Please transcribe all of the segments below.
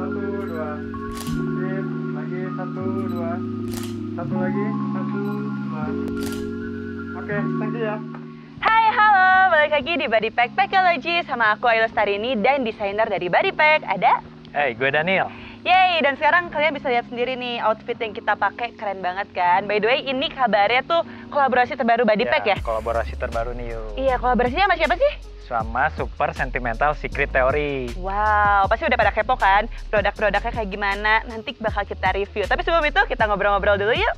Satu, dua. Sip. Lagi, satu, dua. Satu lagi, satu, dua. Oke, thank you ya. Hai, halo, balik lagi di Body Pack Packology sama aku Ayu Lestarini dan desainer dari Body Pack ada. Hey, gue Daniel. Yeay, dan sekarang kalian bisa lihat sendiri nih outfit yang kita pakai keren banget kan. By the way, ini kabarnya tuh kolaborasi terbaru Body Pack ya? Kolaborasi terbaru nih yuk. Iya, kolaborasinya sama siapa sih? Sama Super Sentimental Secret Theory. Wow, pasti udah pada kepo kan produk-produknya kayak gimana, nanti bakal kita review. Tapi sebelum itu kita ngobrol-ngobrol dulu yuk.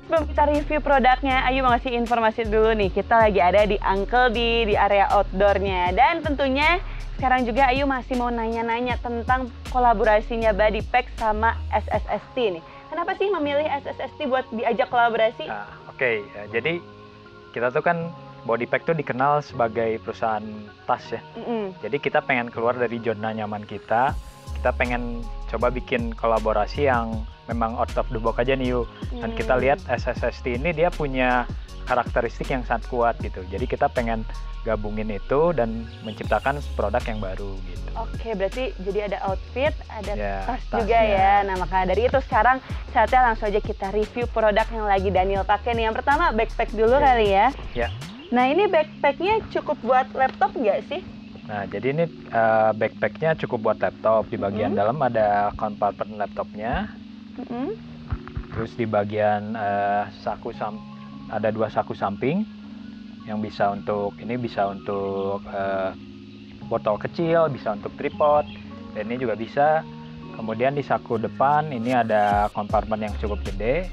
Sebelum kita review produknya, Ayu mau ngasih informasi dulu nih. Kita lagi ada di Uncle di area outdoornya. Dan tentunya sekarang juga Ayu masih mau nanya-nanya tentang kolaborasinya Body Pack sama SSST nih. Kenapa sih memilih SSST buat diajak kolaborasi? Oke, jadi kita tuh kan Body Pack tuh dikenal sebagai perusahaan tas ya. Jadi kita pengen keluar dari zona nyaman kita. Kita pengen coba bikin kolaborasi yang memang out of the box aja nih yuk. Dan kita lihat SSST ini dia punya karakteristik yang sangat kuat gitu. Jadi kita pengen gabungin itu dan menciptakan produk yang baru gitu. Oke, berarti jadi ada outfit, ada tas tasnya juga ya. Nah, maka dari itu sekarang saatnya langsung aja kita review produk yang lagi Daniel pakai nih. Yang pertama backpack dulu kali ya. Ya. Nah, ini backpacknya cukup buat laptop nggak sih? Nah, jadi ini backpacknya cukup buat laptop. Di bagian dalam ada kompartemen laptopnya. Terus di bagian ada dua saku samping yang bisa untuk botol kecil, bisa untuk tripod, dan ini juga bisa. Kemudian di saku depan ini ada kompartemen yang cukup gede.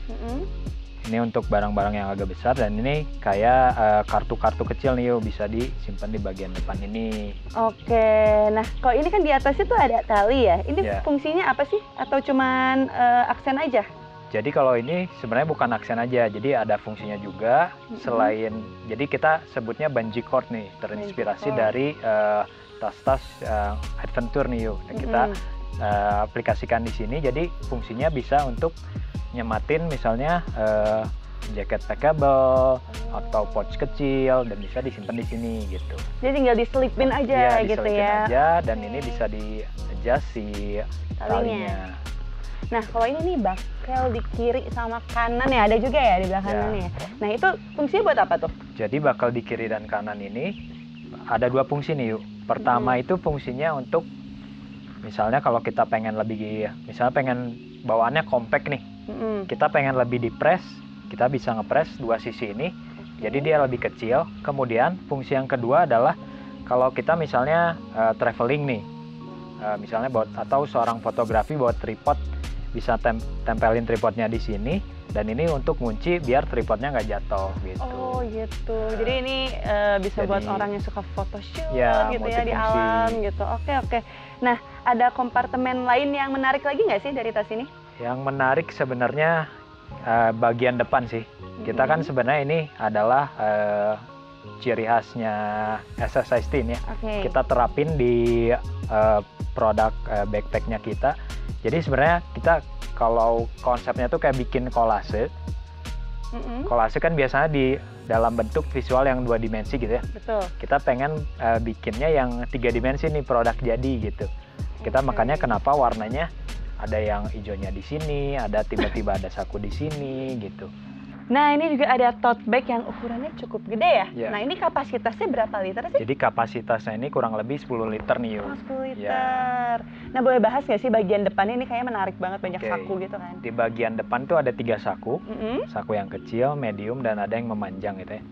Ini untuk barang-barang yang agak besar, dan ini kayak kartu-kartu kecil nih yuk, bisa disimpan di bagian depan ini. Oke, nah kalau ini kan di atasnya tuh ada tali ya. Ini fungsinya apa sih? Atau cuman aksen aja? Jadi kalau ini sebenarnya bukan aksen aja, jadi ada fungsinya juga. Selain, jadi kita sebutnya bungee cord nih, terinspirasi dari tas-tas adventure nih yuk. Dan kita aplikasikan di sini, jadi fungsinya bisa untuk nyematin misalnya jaket packable atau pouch kecil, dan bisa disimpan di sini gitu. Jadi tinggal diselipin aja gitu ya. Aja, dan ini bisa di-adjust si talinya. Nah, kalau ini nih bakel di kiri sama kanan ya, ada juga ya di belah kanan ya. Nah, itu fungsinya buat apa tuh? Jadi bakel di kiri dan kanan ini ada dua fungsi nih yuk. Pertama itu fungsinya untuk misalnya kalau kita pengen pengen bawaannya compact nih. Kita pengen lebih di-press, kita bisa ngepres dua sisi ini. Jadi dia lebih kecil. Kemudian fungsi yang kedua adalah kalau kita misalnya traveling nih. Misalnya atau seorang fotografi buat tripod, bisa tempelin tripodnya di sini, dan ini untuk ngunci biar tripodnya nggak jatuh gitu. Oh gitu. Jadi ini bisa buat orang yang suka photoshoot gitu ya di alam gitu. Oke. Nah, ada kompartemen lain yang menarik lagi nggak sih dari tas ini? Yang menarik sebenarnya bagian depan sih. Kita kan sebenarnya ini adalah ciri khasnya SSST ya. Kita terapin di produk backpacknya kita. Jadi sebenarnya kita kalau konsepnya tuh kayak bikin kolase. Kolase kan biasanya di dalam bentuk visual yang 2 dimensi gitu ya. Betul. Kita pengen bikinnya yang 3 dimensi nih produk jadi gitu. Kita makanya kenapa warnanya ada yang hijaunya di sini, ada tiba-tiba ada saku di sini gitu. Nah, ini juga ada tote bag yang ukurannya cukup gede ya. Nah, ini kapasitasnya berapa liter sih? Jadi kapasitasnya ini kurang lebih 10 liter nih yuk. 10 liter. Nah, boleh bahas nggak sih bagian depannya ini kayaknya menarik banget, banyak saku gitu kan? Di bagian depan tuh ada 3 saku. Saku yang kecil, medium, dan ada yang memanjang gitu ya.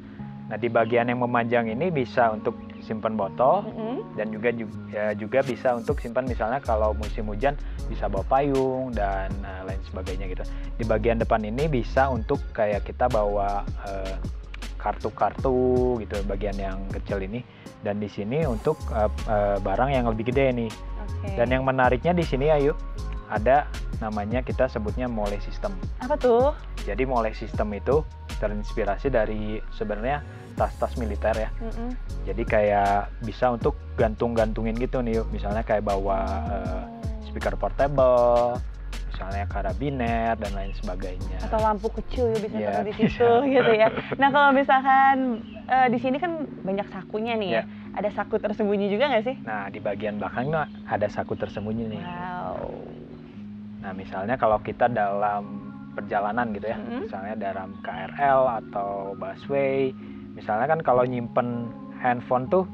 Nah, di bagian yang memanjang ini bisa untuk simpan botol, dan juga bisa untuk simpan misalnya kalau musim hujan bisa bawa payung dan lain sebagainya gitu. Di bagian depan ini bisa untuk kayak kita bawa kartu-kartu gitu, bagian yang kecil ini, dan di sini untuk barang yang lebih gede nih. Dan yang menariknya di sini Ayu, ada namanya kita sebutnya mole system. Apa tuh? Jadi mole system itu terinspirasi dari sebenarnya tas-tas militer ya. Jadi kayak bisa untuk gantung-gantungin gitu nih yuk. Misalnya kayak bawa speaker portable, misalnya karabiner dan lain sebagainya. Atau lampu kecil bisa taruh di situ gitu ya. Nah, kalau misalkan di sini kan banyak sakunya nih ya. ada saku tersembunyi juga nggak sih? Nah, di bagian belakang tuh ada saku tersembunyi nih. Wow. Nah, misalnya kalau kita dalam perjalanan gitu ya, misalnya dalam KRL atau busway, misalnya kan kalau nyimpen handphone tuh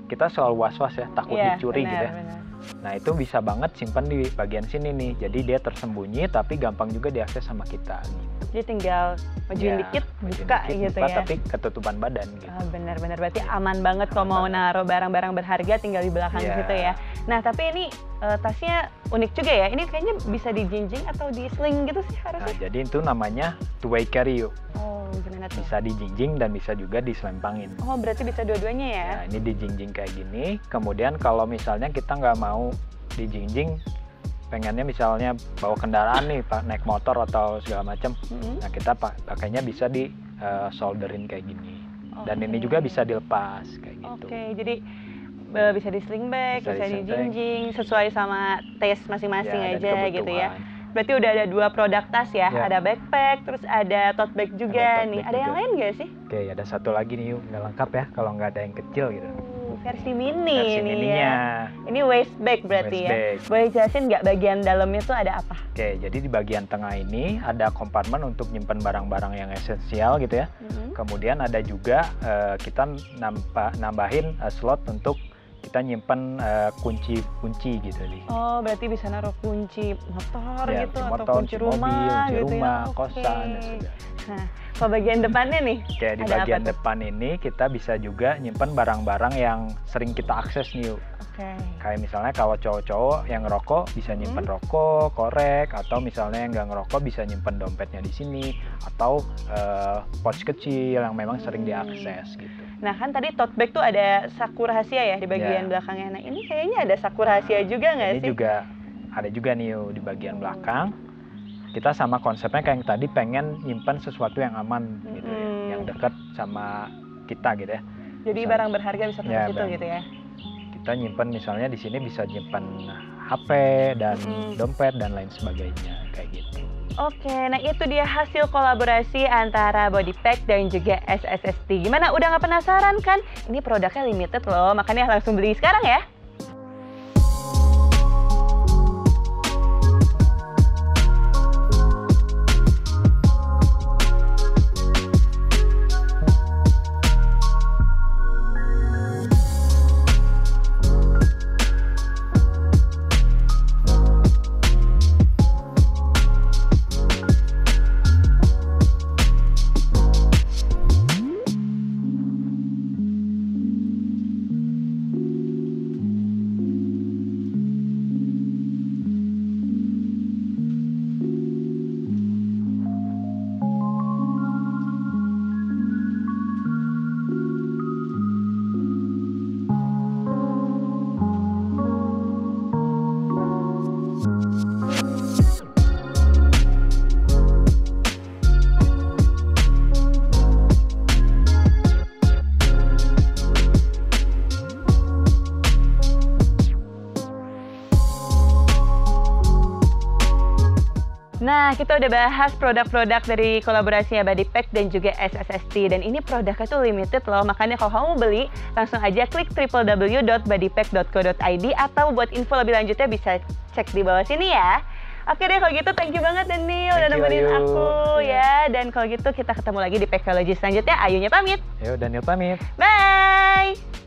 kita selalu was-was ya, takut dicuri gitu ya. Benar. Nah, itu bisa banget simpan di bagian sini nih. Jadi dia tersembunyi tapi gampang juga diakses sama kita gitu. Jadi tinggal majuin dikit, buka gitu buka, ya. Tapi ketutupan badan gitu. Benar-benar berarti aman banget kalau mau naruh barang-barang berharga tinggal di belakang gitu ya. Nah, tapi ini tasnya unik juga ya. Ini kayaknya bisa dijinjing atau di sling gitu sih Nah, harusnya. jadi itu namanya two-way carry yuk. Oh, gimana tuh? Bisa dijinjing dan bisa juga diselempangin. Oh, berarti bisa dua-duanya ya? Nah, ini dijinjing kayak gini. Kemudian kalau misalnya kita nggak mau dijinjing, pengennya misalnya bawa kendaraan nih, naik motor atau segala macam. Nah, kita pakainya bisa di solderin kayak gini. Dan ini juga bisa dilepas kayak gitu. Oke, jadi bisa di sling bag, bisa di dijinjing, sesuai sama taste masing-masing Ya, dan aja gitu ya. kebutuhan. Berarti udah ada 2 produk tas ya, Ya. ada backpack, terus ada tote bag juga tote nih. bag Ada yang juga. lain nggak sih? Oke, ada satu lagi nih yuk, nggak lengkap ya kalau nggak ada yang kecil gitu. Versi mini Versi nih mininya. ya. Ini waist bag berarti Waist bag. ya. Boleh jelasin nggak bagian dalamnya tuh ada apa? Oke, jadi di bagian tengah ini ada kompartemen untuk nyimpen barang-barang yang esensial gitu ya. Kemudian ada juga kita nambahin slot untuk kita nyimpen kunci-kunci gitu nih. Oh, berarti bisa naruh kunci motor Ya, gitu kunci atau motor, kunci rumah kunci gitu rumah, ya. kosan dan Oke. sebagainya. Nah, kalau bagian depannya nih, Oke, di ada bagian apa tuh? depan ini kita bisa juga nyimpen barang-barang yang sering kita akses nih yuk. Oke. Kayak misalnya kalau cowok-cowok yang ngerokok bisa nyimpen rokok, korek, atau misalnya yang nggak ngerokok bisa nyimpen dompetnya di sini, atau pouch kecil yang memang sering diakses gitu. Nah, kan tadi tote bag tuh ada saku rahasia ya di bagian Ya. belakangnya. Nah, ini kayaknya ada saku rahasia juga nggak Ini sih? juga ada juga nih yuk, di bagian belakang. Kita sama konsepnya kayak yang tadi, pengen nyimpen sesuatu yang aman gitu ya, yang dekat sama kita gitu ya. Jadi Bisa- barang berharga bisa taruh Ya, situ barang. gitu ya. Kita nyimpen misalnya di sini bisa nyimpen HP dan dompet dan lain sebagainya kayak gitu. Oke, nah itu dia hasil kolaborasi antara Bodypack dan juga SSST. Gimana, udah nggak penasaran kan? Ini produknya limited loh, makanya langsung beli sekarang ya. Nah, kita udah bahas produk-produk dari kolaborasinya Bodypack dan juga SSST. Dan ini produknya tuh limited loh, makanya kalau kamu mau beli, langsung aja klik www.bodypack.co.id atau buat info lebih lanjutnya bisa cek di bawah sini ya. Oke deh, kalau gitu thank you banget Daniel udah Thank you, nemenin Ayu. aku ya. Dan kalau gitu kita ketemu lagi di Packology selanjutnya. Ayunya pamit. Yuk, Daniel pamit. Bye!